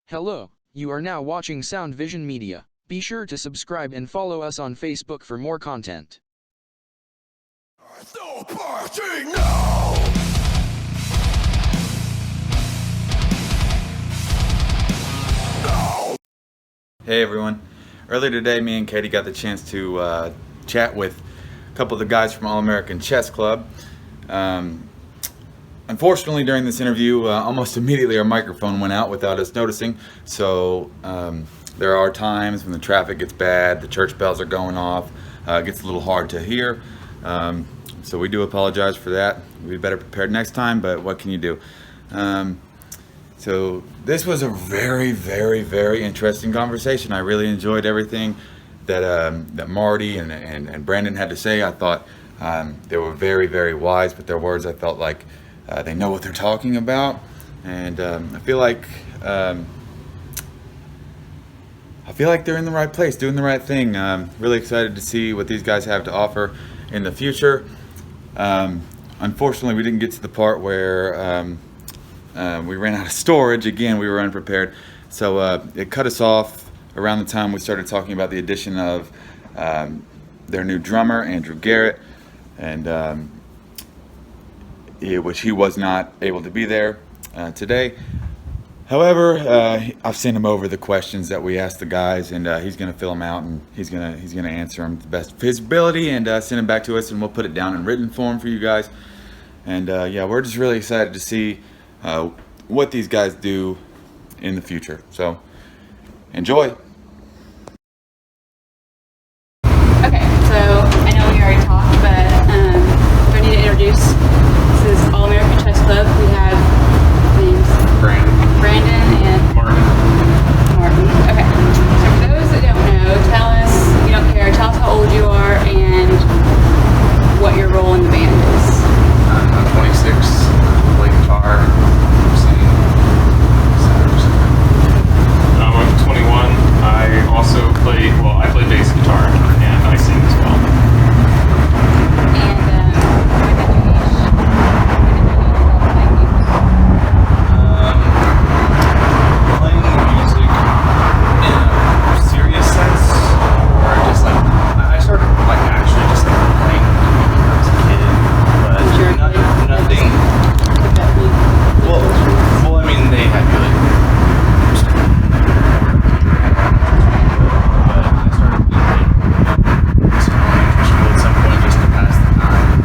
Hello, you are now watching Sound Vision Media. Be sure to subscribe and follow us on Facebook for more content. No party now! Hey everyone. Earlier today, me and Katie got the chance to chat with a couple of the guys from All American Chess Club. Unfortunately, during this interview, almost immediately our microphone went out without us noticing. So there are times when the traffic gets bad, the church bells are going off, it gets a little hard to hear. So we do apologize for that. We'll be better prepared next time, but what can you do? So this was a very, very, very interesting conversation. I really enjoyed everything that Marty and Brandon had to say. I thought they were very, very wise with their words. I felt like they know what they're talking about, and I feel like they're in the right place, doing the right thing. Really excited to see what these guys have to offer in the future. Unfortunately, we didn't get to the part where we ran out of storage. Again, we were unprepared, so it cut us off around the time we started talking about the addition of their new drummer, Andrew Garrett, and which he was not able to be there today. However, I've sent him over the questions that we asked the guys, and he's going to fill them out, and he's going to answer them to the best of his ability, and send them back to us, and we'll put it down in written form for you guys. And yeah, we're just really excited to see what these guys do in the future. So enjoy. Okay, so I know we already talked, but I need to introduce. This is All American Chess Club. We have names Brandon and Martin. Okay, so for those that don't know, tell us, you don't care, tell us how old you are and what your role in the band is. I'm 26, play guitar, sing, I'm 21. I also play bass guitar and I sing as well. And when did you each play music? playing music in a serious sense, or just like, I started like actually just like playing when I was a kid, but Sure. nothing, well, I mean, they had me like, but I started playing at some point just to pass the time.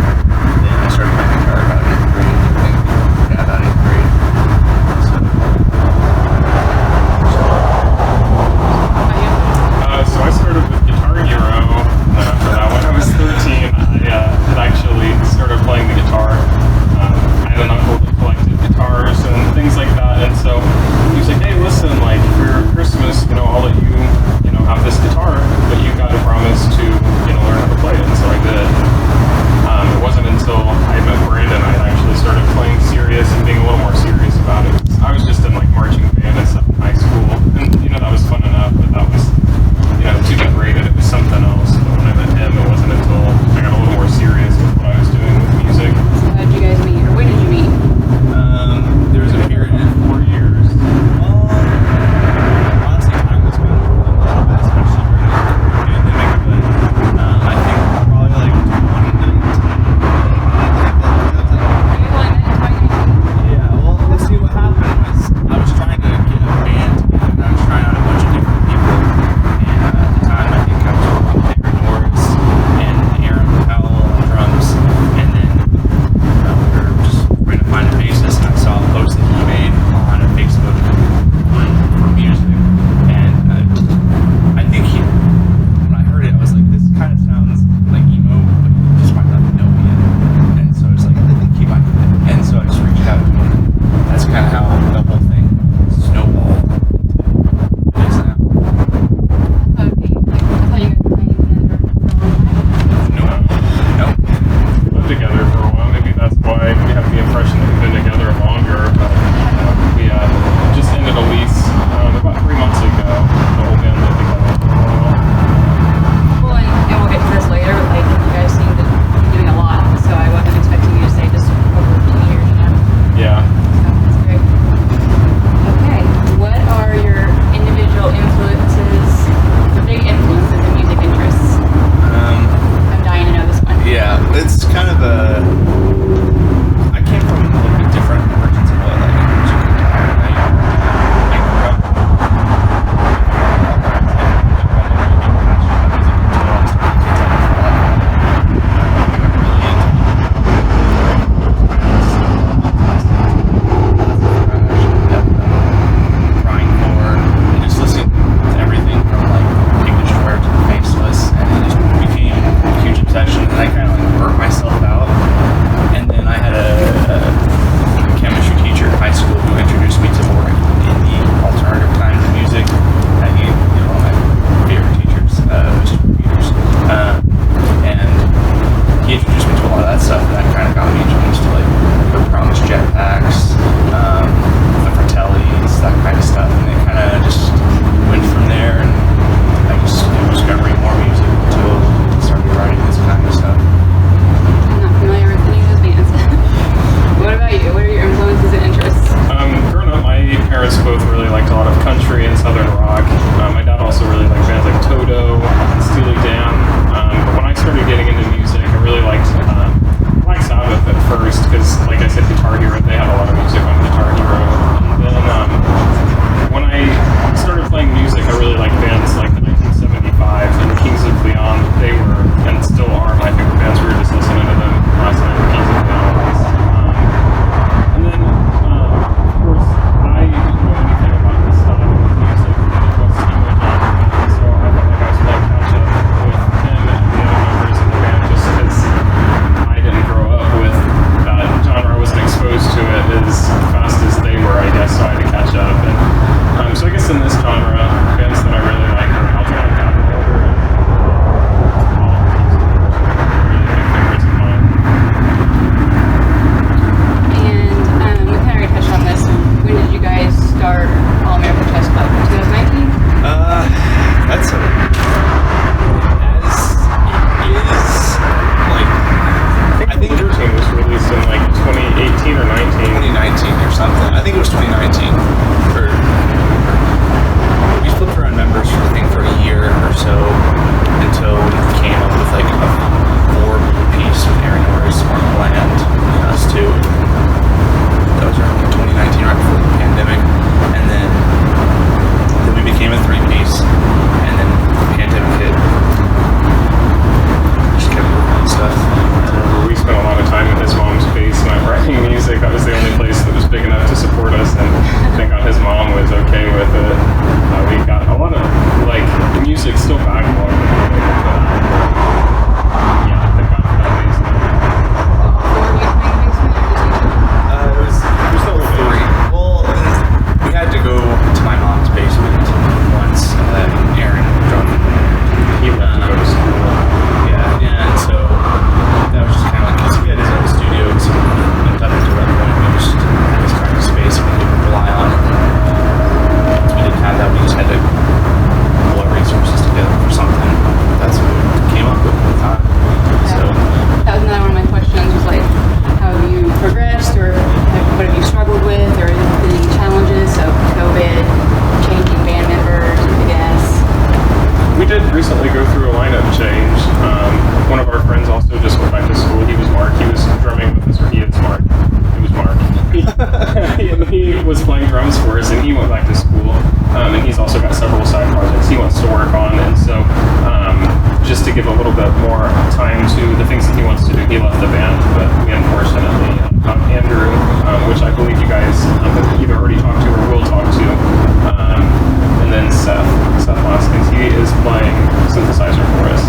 Then I started playing guitar about 8th grade, I think. Yeah, about 8th grade. So I started with Guitar Hero. For that when I was 13, I had actually started playing the guitar. I had an uncle that collected guitars and things like that, and so he was like, "Hey, listen, like for Christmas, I'll let you, have this guitar, but you got to promise to, learn how to play it." And so I did. It wasn't until I met Brandon I actually started playing serious and being a little more serious about it. I was just in like marching band and stuff in high school, and that was fun enough, but that was, to be graded, it was something else. But when I met him, it wasn't until I got a little more serious with what I was doing with music. So how did you guys meet, or when did you meet? There was a period of 4 years. Honestly, time was going a little bit, especially during the pandemic, but I think probably like 2019. Yeah, well, let's see what happened was I was trying to get a band together. I was trying out a bunch of different people, and at the time I think I was working with Henry Norris and Aaron Powell on drums, and then we were just trying to find a bassist, and I saw a post that he made on a Facebook for music, and I think when I heard it, I was like, this kind of sounds like emo, but you just might not know yet. And so I was like, I think he might get it. And so I just reached out to him. That's kind of how the whole thing snowballed into this now. Okay, I thought you guys were playing together for a long time. Nope. Lived together for a while. Maybe that's why we have the impression that we've been together longer. But we just ended a lease about 3 months ago. The whole band lived together for a while. Well, and we'll get to this later, but like you guys seem to be doing a lot, so I wasn't expecting you to say just over 2 years, Yeah. So that's great. Okay, what are your did recently go through a lineup change. One of our friends also just went back to school. He was Mark. He was drumming with us, or he is Mark. It was Mark. He was playing drums for us, and he went back to school. And he's also got several side projects he wants to work on. And so, just to give a little bit more time to the things that he wants to do, he left the band. But we unfortunately got Andrew, which I believe you guys have either already talked to or will talk to. And then Seth Hoskins, he is playing synthesizer for us.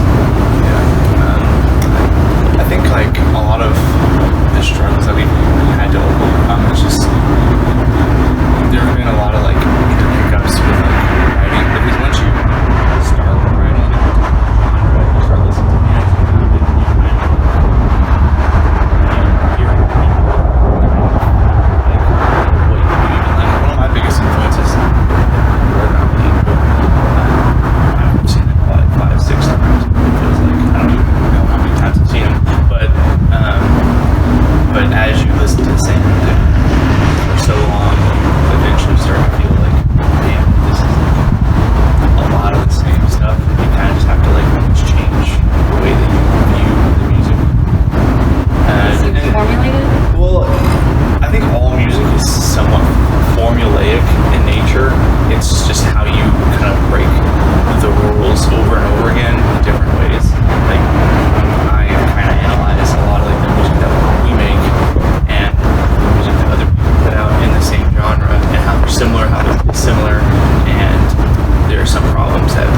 I think like a lot of the struggles that we've had to overcome is just there have been a lot of like hiccups with like writing, because once you start writing you start listening to bands and then you kind of hearing people like what you believe in. Like one of my biggest influences I've seen it like 5, 6 times. It feels like I don't even know how many times I've seen them. But as you listen to the same music for so long, you eventually start to feel like, man, this is like a lot of the same stuff. You kind of just have to like change the way that you view the music. Seems formulated? Well, I think all music is somewhat formulaic in nature. It's just how you kind of break the rules over and over again in different ways. Like I kind of analyze a lot of like the music that we make and the music that other people put out in the same genre, and how they're similar, how they're dissimilar, and there are some problems that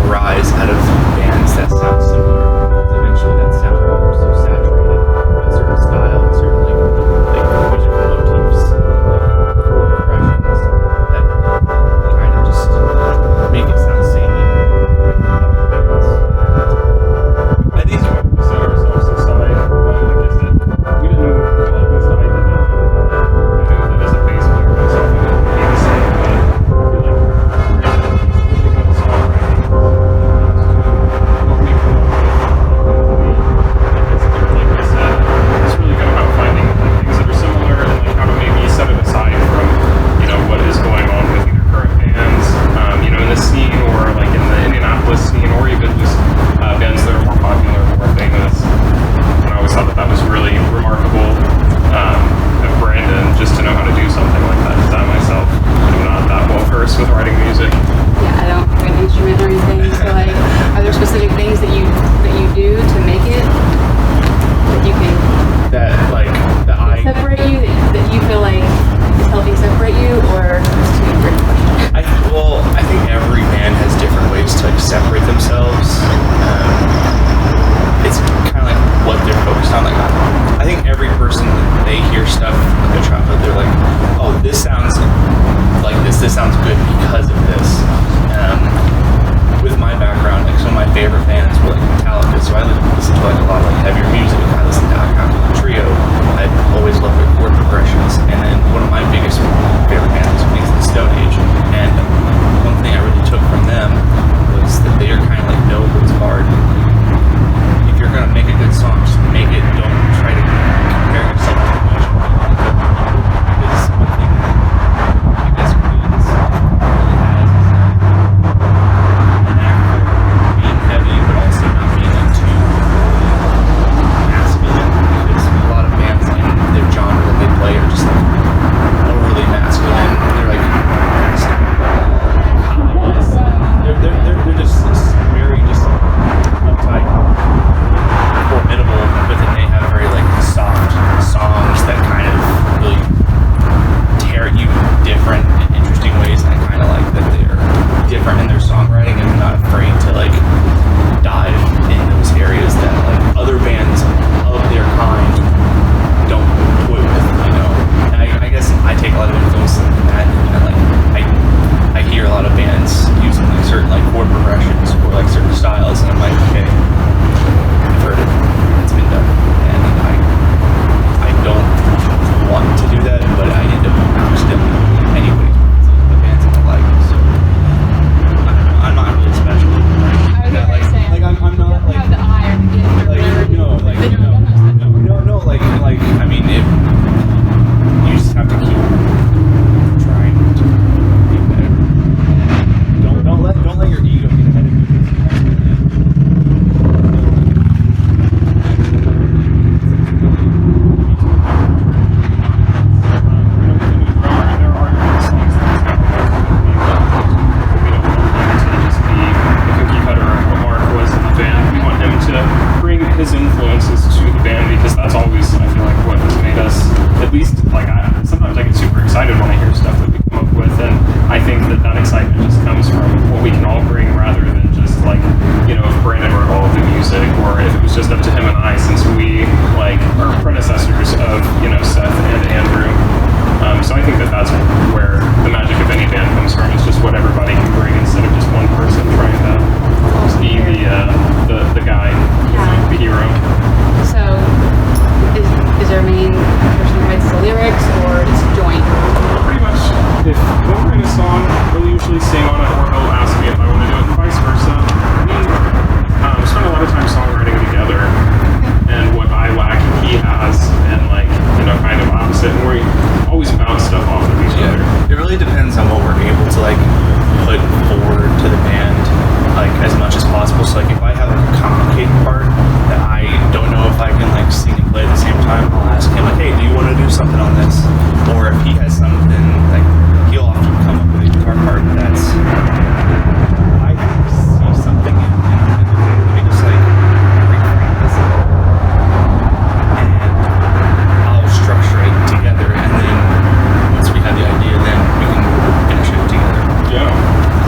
arise out of bands that sound similar. Eventually, that sound becomes so saturated with a certain style, and certain like musical motifs, like chord progressions that kind of just make it sound samey. I think We set ourselves aside. Like I said, we didn't know all of us I did not. I knew that as a bass player myself, I didn't be the same, but I feel like he's really good at songwriting. To help me come up with, hopefully, like I said, it's really good about finding like things that are similar and like how to maybe set it aside from, what is going on with either current bands, in the scene, or like in the Indianapolis scene, or even just bands that are more popular, more famous. And I always thought that was really remarkable of Brandon, just to know how to do something like that. Because I myself am not that well versed with writing music. Yeah, I don't play an instrument or anything. So like, are there specific things that you do to make it that you can that like the eye. separate you, that you feel like is helping separate you, or it's too weird question? I think every band has different ways to like separate themselves. It's kind of like what they're focused on. Like I think every person, they hear stuff in their childhood, they're like, oh, this sounds like this sounds good because of this. With my background, like some of my favorite bands were like Metallica, so I listen to like a lot of like heavier music. I listen to Alkaline Trio. I always loved their chord progressions, and then one of my biggest favorite bands I think that that's where the magic of any band comes from. It's just what everybody can bring instead of just one person trying to be the guy, the hero. So, is there a main person who writes the lyrics, or it's joint? Pretty much, if he'll write a song, he'll usually sing on it, or he'll ask me if I want to do it, and vice versa. We spend a lot of time songwriting together, and what I lack, he has, and kind of opposite, and we always bounce stuff off of each other. It really depends on what we're able to put forward to the band, as much as possible. So if I have a complicated part that I don't know if I can sing and play at the same time, I'll ask him hey, do you want to do something on this? Or if he has something, he'll often come up with a guitar part that's I see something in let me just reframe this a little. And I'll structure it together, and then once we have the idea, then we can finish it together. Yeah.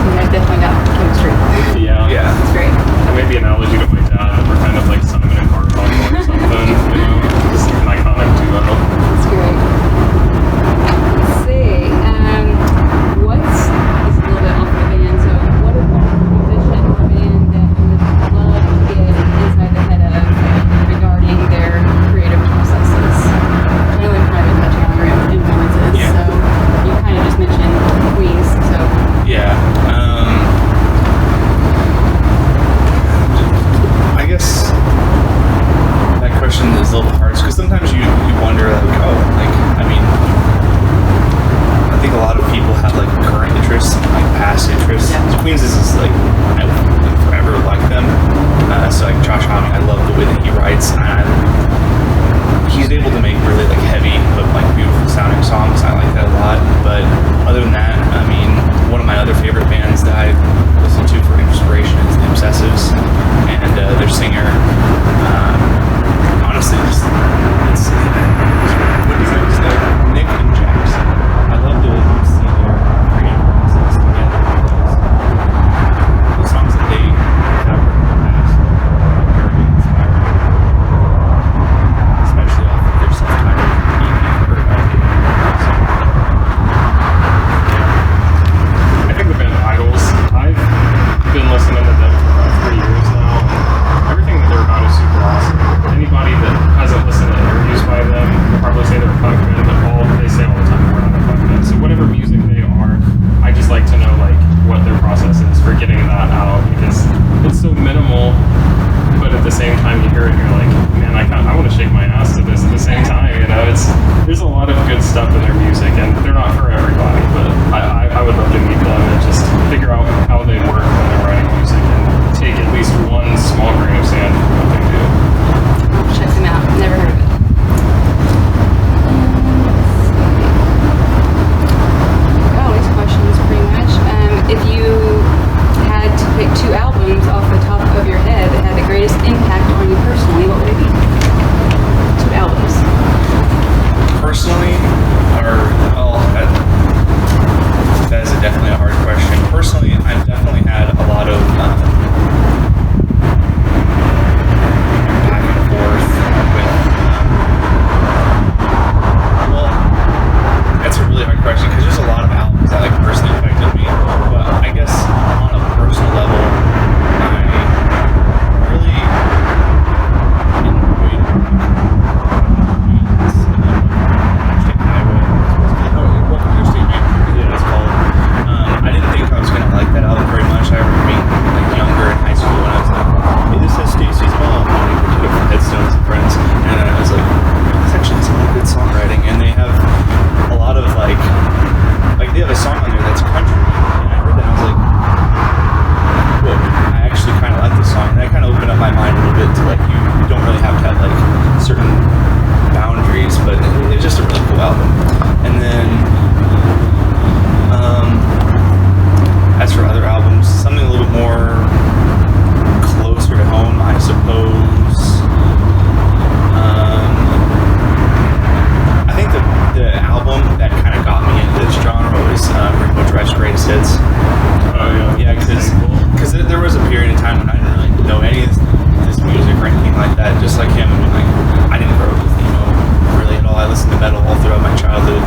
You guys definitely got chemistry. Yeah. Yeah. That's great. I made the analogy to my dad that we're kind of like Simon and Garfunkel or something, just an iconic duo. That's great. Let's see. This is a little bit off the band, so what is one musician or band that you would love to get inside the head of regarding their creative processes? I know we've kind of been touching on your influences, Yeah. so you kind of just mentioned Wings, so Yeah. I guess that question is a little hard because sometimes you wonder I think a lot of people have current interests and past interests. Yeah. Queens is I will forever like them. So Josh Homme, I love the way that he writes, and he's able to make really heavy but beautiful sounding songs. I like that a lot. But other than that, one of my other favorite bands that I listen to for inspiration is the Obsessives, and their singer, honestly, it's what is his name? Nick and Jackson. I love to see their creative process together because the songs that they have written in the past are very inspiring, especially off of their self-titled EP or album. I think the band Idols, I've been listening to them for about 3 years now. Everything that they're about is super awesome. Anybody that hasn't listened to interviews by them will probably say they're a punk band, but they say all the time we're not a punk band. So whatever music they are, I just like to know what their process is for getting that out, because it's so minimal, but at the same time you hear it and you're like, man, I want to shake my ass to this at the same time. There's a lot of good stuff in their music, and they're not for everybody, but I would love to meet them and just figure out how they work when they're writing music and take at least one small grain of sand from what they do. check them out. Never heard of it. Got all these questions pretty much. If you had to pick 2 albums off the top of your head that had the greatest impact on you personally, what would it be? 2 albums. Personally, that is definitely a hard question. Personally, I've definitely had a lot of back and forth with. That's a really hard question because there's a lot of albums that personally affected me. But I guess on a personal level, I really I didn't think I was going to like that album very much. I remember being younger in high school when I was like, hey, this has Stacy's mom on it for Headstones and Friends. And I was like, this actually has a lot of good songwriting. And they have a lot of they have a song on there that's country. And I heard that and I was like, whoa, I actually kind of like this song. And that kind of opened up my mind a little bit to you don't really have to have certain boundaries, but it's just a really cool album. And then as for other albums, something a little bit more closer to home, I suppose. I think the album that kind of got me into this genre was Rainbow Drive's Greatest Hits. Oh yeah. Yeah, because there was a period in time when I didn't really know any of this music or anything like that. Just like him, I didn't grow up with emo really at all. I listened to metal all throughout my childhood.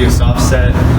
be a soft set,